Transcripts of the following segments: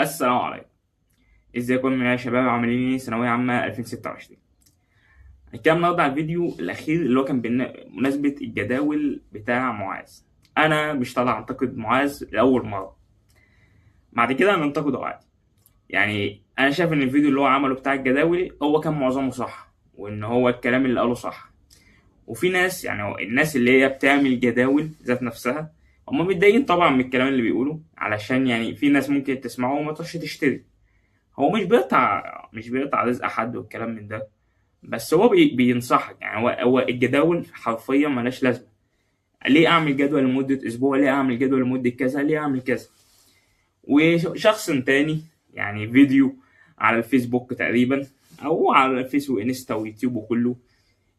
السلام عليكم. ازيكم يا شباب؟ عاملين ايه؟ ثانويه عامه 2026. هنتكلم النهارده على الفيديو الاخير اللي هو كان بمناسبه الجداول بتاع معاذ. انا مش طالع انتقد معاذ لاول مره، بعد كده هننتقده عادي. يعني انا شايف ان الفيديو اللي هو عمله بتاع الجداول هو كان معظمه صح، وان هو الكلام اللي قاله صح. وفي ناس، يعني الناس اللي هي بتعمل جداول ذات نفسها، هم متضايقين طبعا من الكلام اللي بيقوله، علشان يعني في ناس ممكن تسمعه وما تروحش تشتري. هو مش بيقطع رزق حد والكلام من ده، بس هو بينصحك. يعني هو الجداول حرفيا ملهاش لازمه. ليه اعمل جدول لمده اسبوع؟ ليه اعمل جدول لمده كذا؟ ليه اعمل كذا؟ وشخص تاني، يعني فيديو على الفيسبوك تقريبا، او على الفيس وانستا ويوتيوب وكله،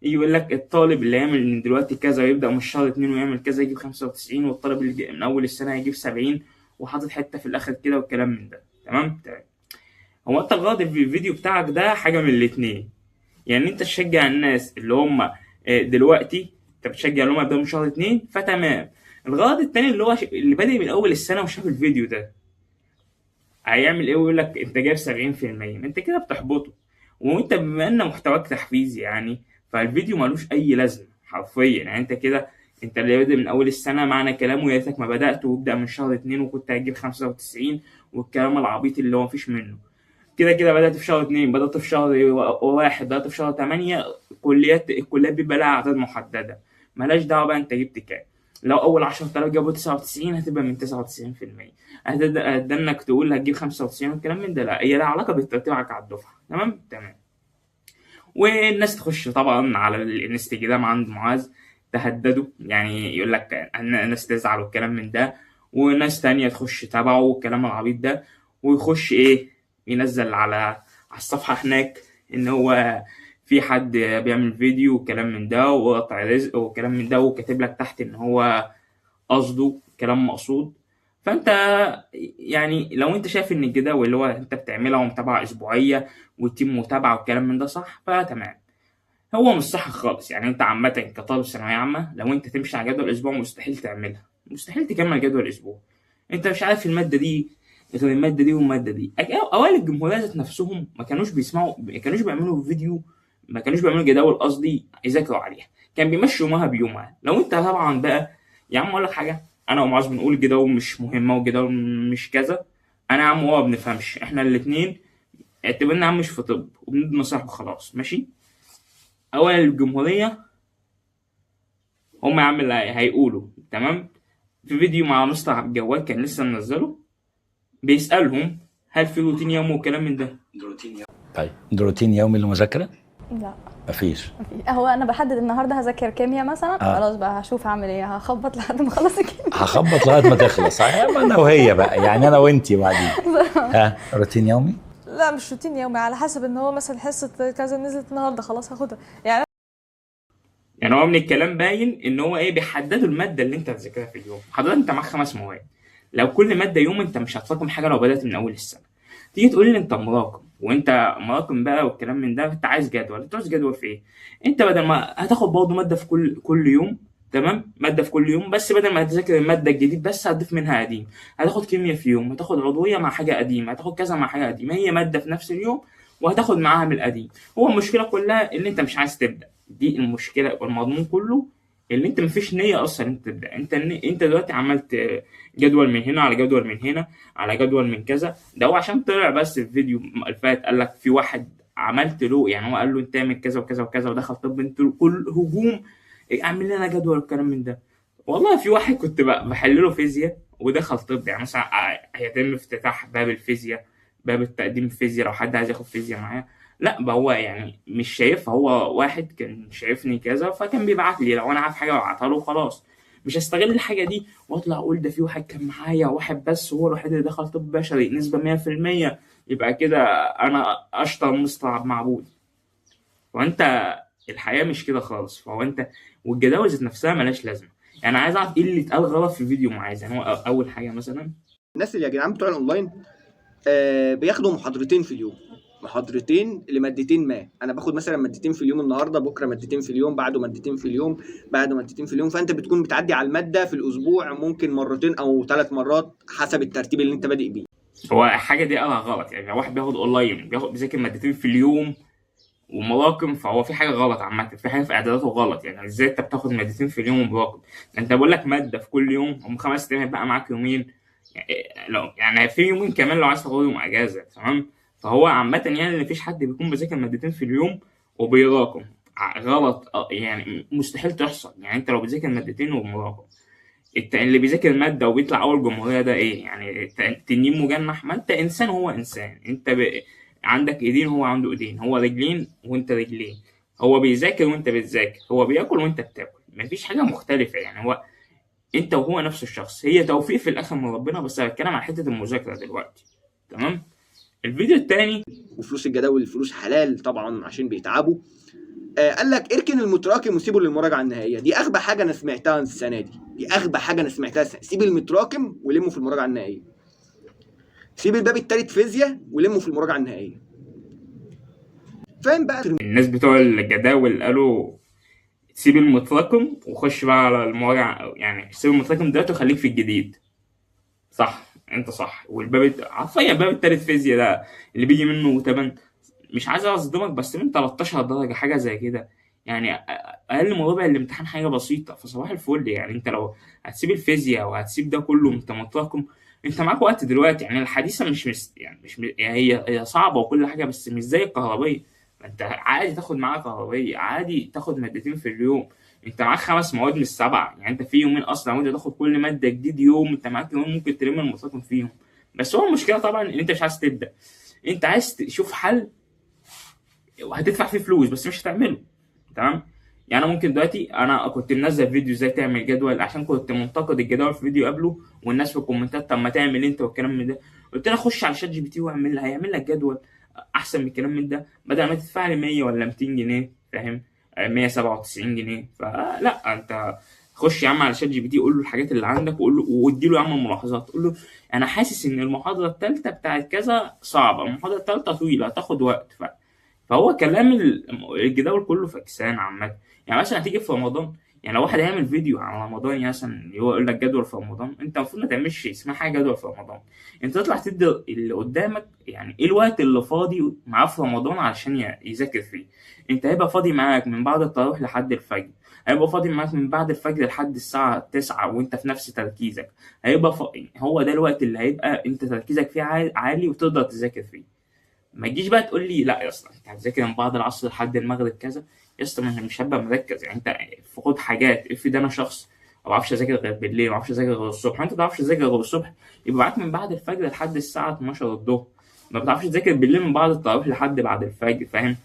يجي يقول لك الطالب اللي يعمل من دلوقتي كذا ويبدا من شهر 2 ويعمل كذا يجيب 95، والطالب اللي من اول السنه هيجيب 70، وحاطط حته في الاخر كده والكلام من ده. تمام. هو انت الغرض في الفيديو بتاعك ده حاجه من الاتنين. يعني انت تشجع الناس اللي هم دلوقتي، انت بتشجع اللي هم يبداوا من شهر 2، فتمام. الغرض التاني اللي هو اللي بادئ من اول السنه وشاف الفيديو ده، هيعمل ايه ويقول لك انت جايب 70%؟ ما انت كده بتحبطه. وانت بما ان محتواك تحفيزي يعني، فالفيديو ملوش اي لازمه حرفيا. يعني انت كده، انت اللي بادئ من اول السنه، معنى كلامه يا ريتك ما بدات وابدا من شهر 2 وكنت هتجيب 95، والكلام العبيط اللي هو مفيش منه. كده كده بدأت في شهر 2، بدأت في شهر 1، بدأت في شهر 8. الكليات بيبقى لها أعداد محددة، ملهاش دعوة بقى أنت جبت كام. لو أول 10,000 جابوا 99 هتبقى من 99%. هتبدأ إنك تقول هتجيب 95 والكلام من ده، لا، هي لها علاقة بترتيبك على الدفعة. تمام تمام. والناس تخش طبعا على الانستجرام عند معاذ تهدده، يعني يقول لك الناس تزعل والكلام من ده، وناس تانية تخش تبعه والكلام العبيط ده، ويخش ايه، ينزل على الصفحة هناك ان هو في حد بيعمل فيديو وكلام من ده وقطع رزق وكلام من ده، وكاتب لك تحت ان هو قصده كلام مقصود. فانت يعني لو انت شايف ان الجداول اللي هو انت بتعملها ومتابعة اسبوعية وتيم متابعة والكلام من ده صح، فتمام. هو مش صح خالص. يعني انت عامة كطالب ثانوية عامة، لو انت تمشي على جدول اسبوع مستحيل تعملها، مستحيل تكمل جدول اسبوع. انت مش عارف المادة دي غير المادة دي والمادة دي. اوائل الجمهورية ذات نفسهم ما كانوش بيسمعوا، ما كانوش بيعملوا فيديو، ما كانوش بيعملوا جداول قصدي يذاكروا عليها، كان بيمشوا يومها بيومها. لو انت طبعا بقى، يا عم اقول لك حاجة، انا ومعاذ بنقول جداول مش مهمة وجداول مش كذا. انا يا عم هو ما بنفهمش، احنا الاتنين اعتبرنا يا عم مش في طب وبندي نصايح وخلاص، ماشي. اوائل الجمهورية هم يا عم اللي هيقولوا تمام. في فيديو مع مستر عبد الجواد كان لسه منزله، بيسألهم هل في روتين يومي وكلام من ده. طيب ده روتين يومي للمذاكرة؟ لا، مفيش. هو انا بحدد النهارده هذاكر كيمياء مثلا، خلاص بقى هشوف هعمل ايه، هخبط لحد ما اخلص الكيمياء. هخبط لغايه ما تخلص. ما انا وهي بقى، يعني انا وانتي بعدين. روتين يومي؟ لا مش روتين يومي، على حسب ان هو مثلا حصه كذا نزلت النهارده خلاص هاخدها يعني. يعني هو من الكلام باين ان هو ايه، بيحددوا الماده اللي انت هتذاكرها في اليوم. حضرتك انت معاك 5 مواد، لو كل ماده يوم انت مش هتفاقم حاجه لو بدات من اول السنه. تيجي تقول لي انت مراقم، وانت مراقم بقى والكلام من ده، انت عايز جدول. انت عايز جدول في ايه؟ انت بدل ما هتاخد برضه ماده في كل يوم، تمام، ماده في كل يوم، بس بدل ما هتذاكر الماده الجديد بس هتضيف منها قديم. هتاخد كيمياء في يوم، هتاخد عضويه مع حاجه قديمه، هتاخد كذا مع حاجه قديمه، هي ماده في نفس اليوم وهتاخد معاها من القديم. هو المشكله كلها ان انت مش عايز تبدا، دي المشكله والمضمون كله. اللي انت مفيش نيه اصلا انت تبدا. انت دلوقتي عملت جدول من هنا على جدول من هنا على جدول من كذا. ده هو عشان طلع بس في فيديو الفات قال لك في واحد عملت له، يعني هو قال له انت اعمل كذا وكذا وكذا ودخل طب، انت كل هجوم اعمل لنا جدول والكلام من ده. والله في واحد كنت بحل له فيزياء ودخل طب، يعني مثلا هيتم افتتاح باب الفيزياء، باب التقديم الفيزياء لو حد عايز ياخد فيزياء معايا. لا، بقى هو يعني مش شايفها، هو واحد كان شايفني كذا فكان بيبعت لي، لو انا عارف حاجه ببعتها له وخلاص. مش هستغل الحاجه دي واطلع اقول ده في واحد كان معايا، واحد بس هو الوحيد اللي دخل طب بشري نسبه 100%، يبقى كده انا اشطر مستر عبد معبود. وانت الحياه مش كده خالص. فهو انت والجداول ذات نفسها ملهاش لازمه. يعني عايز اعرف ايه اللي اتقال غلط في الفيديو معاذ. يعني هو اول حاجه مثلا، الناس اللي يا جدعان بتوع الاونلاين بياخدوا محاضرتين في اليوم، محاضرتين لمادتين. ما انا باخد مثلا مادتين في اليوم النهارده، بكره مادتين في اليوم، بعده مادتين في اليوم، بعده مادتين في اليوم. فانت بتكون بتعدي على الماده في الاسبوع ممكن مرتين او 3 مرات حسب الترتيب اللي انت بادئ بيه. هو الحاجه دي قالها غلط. يعني لو واحد بياخد اونلاين بيذاكر مادتين في اليوم ومراكم، فهو في حاجه غلط عامه، في حاجه في اعداداته غلط. يعني ازاي انت بتاخد مادتين في اليوم ومراكم؟ ده انت بقول لك ماده في كل يوم، هم 5 ايام هيبقى معاك يومين. لو يعني في يومين كمان لو عايز تاخدهم اجازه، تمام. فهو عامه يعني مفيش حد بيكون بيذاكر مادتين في اليوم وبيراكم. غلط. يعني مستحيل تحصل. يعني انت لو بتذاكر مادتين ومراكم، اللي بيذاكر ماده وبيطلع اول جمهوريه ده ايه يعني؟ تنين مجنح؟ ما انت انسان هو انسان. انت عندك ايدين هو عنده ايدين، هو رجلين وانت رجلين، هو بيذاكر وانت بتذاكر، هو بياكل وانت بتاكل. مفيش حاجه مختلفه. يعني هو انت وهو نفس الشخص. هي توفيق في الاخر من ربنا. بس انا بتكلم عن حته المذاكره دلوقتي، تمام. الفيديو التاني، وفلوس الجداول الفلوس حلال طبعا عشان بيتعبوا. قال لك اركن المتراكم وسيبه للمراجعه النهائيه. دي اغبى حاجه انا سمعتها السنه دي اغبى حاجه انا سمعتها سيب المتراكم ولمه في المراجعه النهائيه. سيب الباب التالت فيزياء ولمه في المراجعه النهائيه. فاهم بقى؟ الناس بتوع الجداول قالوا سيب المتراكم وخش بقى على المراجعه. يعني سيب المتراكم دلوقتي وخليك في الجديد. صح، انت صح. والباب حرفيا الباب التالت فيزياء ده اللي بيجي منه 8، مش عايز اصدمك بس من 13 درجه حاجه زي كده. يعني اقل من ربع الامتحان، حاجه بسيطه. فصباح الفل. يعني انت لو هتسيب الفيزياء وهتسيب ده كله انت متراكم، انت معاك وقت دلوقتي. يعني الحديثه يعني مش يعني هي صعبه وكل حاجه، بس مش زي الكهربائيه. انت عادي تاخد معاك كهربائيه، عادي تاخد مادتين في اليوم. انت معاك 5 مواد مش 7. يعني انت في يومين اصلا وانت تاخد كل ماده جديد يوم، انت معاك يومين ممكن تلم المتراكم فيهم. بس هو المشكله طبعا ان انت مش عايز تبدا، انت عايز تشوف حل وهتدفع فيه فلوس بس مش هتعمله، تمام. يعني انا ممكن دلوقتي، انا كنت منزل فيديو ازاي تعمل جدول عشان كنت منتقد الجدول في فيديو قبله، والناس في الكومنتات طب ما تعمل انت والكلام من ده. قلت له خش على شات جي بي تي واعمل، هيعمل لك جدول احسن من الكلام من ده، بدل ما تدفع لي 100 ولا 200 جنيه، فاهم؟ 197 جنيه. فلا، انت خش يا عم على شات جي بي تي، قول له الحاجات اللي عندك، وقول له وادي له يا عم ملاحظات. قول له انا حاسس ان المحاضره الثالثه بتاعت كذا صعبه، المحاضره الثالثه طويله هتاخد وقت. فهو كلام الجداول كله فكسان عامة. يعني مثلا هتيجي في رمضان، يعني لو واحد هيعمل فيديو عن رمضان، يعني مثلا هو يقول لك جدول في رمضان، انت المفروض ما تعملش اسمها حاجه جدول في رمضان. انت تطلع تدي اللي قدامك يعني ايه الوقت اللي فاضي معاه في رمضان علشان يذاكر فيه. انت هيبقى فاضي معاك من بعد التراويح لحد الفجر، هيبقى فاضي معاك من بعد الفجر لحد الساعه 9 وانت في نفس تركيزك. هو ده الوقت اللي هيبقى انت تركيزك فيه عالي وتقدر تذاكر فيه. ما تجيش بقى تقول لي لا يا اسطى انت هتذاكر من بعد العصر لحد المغرب كذا. يا اسطى ما انا مش هبقى مركز. يعني انت خد حاجات. افرض انا شخص ما بعرفش اذاكر غير بالليل، ما بعرفش اذاكر غير الصبح، انت ما بتعرفش تذاكر غير الصبح، يبقى معاك من بعد الفجر لحد الساعه 12 الظهر. ما بتعرفش تذاكر بالليل من بعد التراويح لحد بعد الفجر، فاهم؟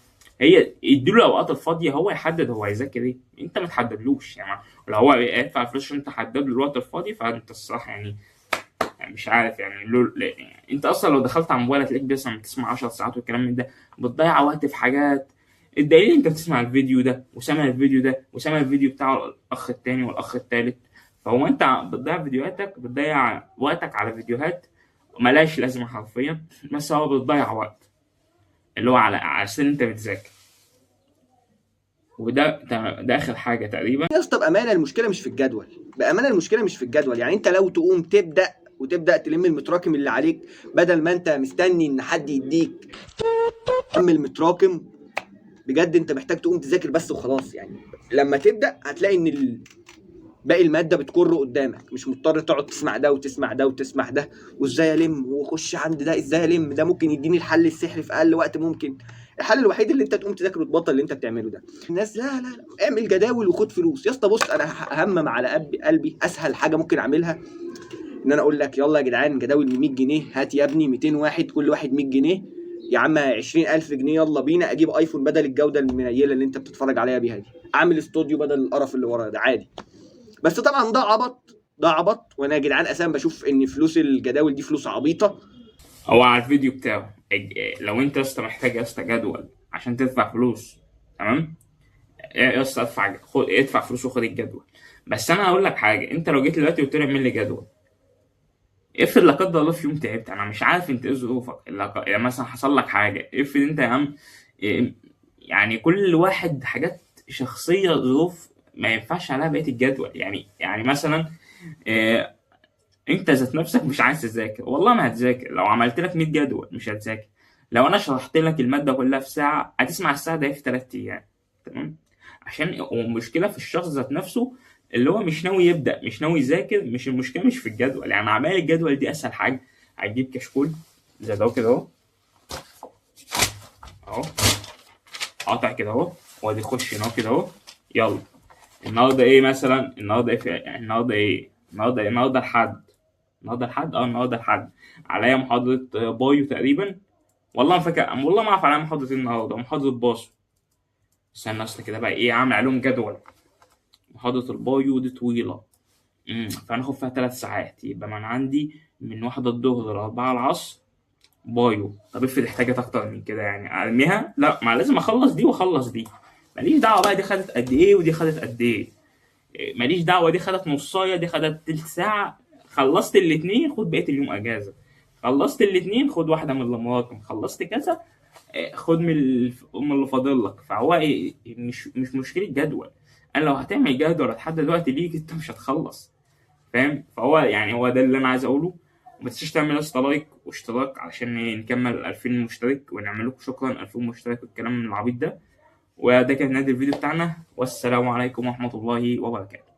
هي يديله الاوقات الفاضيه، هو يحدد هو هيذاكر ايه، انت ما تحددلوش. يعني لو هو يدفع فلوس عشان انت حدد له الوقت الفاضي، فانت الصراحه يعني مش عارف. يعني يعني انت اصلا لو دخلت على موبايلك تلاقيك مثلا بتسمع 10 ساعات والكلام من ده، بتضيع وقت في حاجات. الدليل انت بتسمع الفيديو ده وسامع الفيديو ده وسامع الفيديو بتاع الاخ التاني والاخ التالت. فهو انت بتضيع وقتك على فيديوهات ملاش لازمه حرفيا، بس هو بتضيع وقت اللي هو على اساس انت بتذاكر. ده اخر حاجه تقريبا. يا اسطى بامانه المشكله مش في الجدول، بامانه المشكله مش في الجدول. يعني انت لو تقوم تبدا تلم المتراكم اللي عليك، بدل ما انت مستني ان حد يديك تلم المتراكم، بجد انت محتاج تقوم تذاكر بس وخلاص. يعني لما تبدا هتلاقي ان باقي الماده بتكر قدامك، مش مضطر تقعد تسمع ده وتسمع ده وتسمع ده وازاي الم واخش عند ده ازاي الم، ده ممكن يديني الحل السحري في اقل وقت ممكن. الحل الوحيد اللي انت تقوم تذاكر وتبطل اللي انت بتعمله ده. الناس لا لا لا اعمل جداول وخد فلوس. يا اسطى بص، انا همم على قلبي اسهل حاجه ممكن اعملها ان انا اقول لك يلا يا جدعان جداول ب 100 جنيه، هات يا ابني 200 واحد كل واحد 100 جنيه يا عم 20,000 جنيه، يلا بينا اجيب ايفون بدل الجوده المنيله اللي انت بتتفرج عليها بيها دي، اعمل استوديو بدل القرف اللي ورايا ده عادي. بس طبعا ده عبط. وانا يا جدعان اساسا بشوف ان فلوس الجداول دي فلوس عبيطه. هو على الفيديو بتاعه لو انت يا اسطى محتاج يا اسطى جدول عشان تدفع فلوس، تمام، يا اسطى ادفع فلوس وخد الجدول. بس انا هقول لك حاجه، انت لو جيت دلوقتي قلت لي اعمل لي جدول، افرض لا قدر الله في يوم تعبت، انا مش عارف انت ايه ظروفك، يعني مثلا حصل لك حاجه، افرض انت يا عم يعني كل واحد حاجات شخصيه ظروف ما ينفعش عليها بقيه الجدول. يعني مثلا انت ذات نفسك مش عايز تذاكر، والله ما هتذاكر. لو عملت لك 100 جدول مش هتذاكر. لو انا شرحت لك الماده كلها في ساعه هتسمع الساعه ده في 3 ايام. تمام. عشان المشكله في الشخص ذات نفسه اللي هو مش ناوي يبدا، مش ناوي يذاكر. مش المشكله مش في الجدول، يعني اعمال الجدول دي اسهل حاجه. هتجيب كشكول زي ده كده اهو، اهو قاطع كده اهو، وادي خش هنا كده اهو. يلا النهارده ايه مثلا؟ النهارده ايه؟ النهارده الحد. النهارده الحد عليا محاضرة بايو تقريبا. والله ما فاكر، والله ما اعرف عليا محاضرة ايه النهارده. محاضرة باسو. استنى اصل كده بقى ايه، عامل عليهم جدول. محاضرة البايو دي طويلة، فهناخد فيها 3 ساعات. يبقى من عندي من 1 الظهر ل4 العصر بايو. طب افرض احتاجت اكتر من كده، يعني ارميها؟ لا، ما لازم اخلص دي واخلص دي. ماليش دعوة بقى دي خدت قد ايه ودي خدت قد ايه. ماليش دعوة دي خدت نصاية دي خدت تلت ساعة. خلصت الاتنين خد بقية اليوم اجازة. خلصت الاتنين خد واحدة من اللي مراكم. خلصت كذا خد من اللي فاضل لك. فهو إيه، مش مشكلة جدول. انا لو هتعمل جدول هتحدد وقت ليك انت مش هتخلص. فاهم؟ فهو يعني هو ده اللي انا عايز اقوله. وما تنساش تعمل لايك واشتراك علشان نكمل 2000 مشترك ونعمل لكم شكرا 2000 مشترك والكلام العبيط ده. وده كان نهاية الفيديو بتاعنا، والسلام عليكم ورحمة الله وبركاته.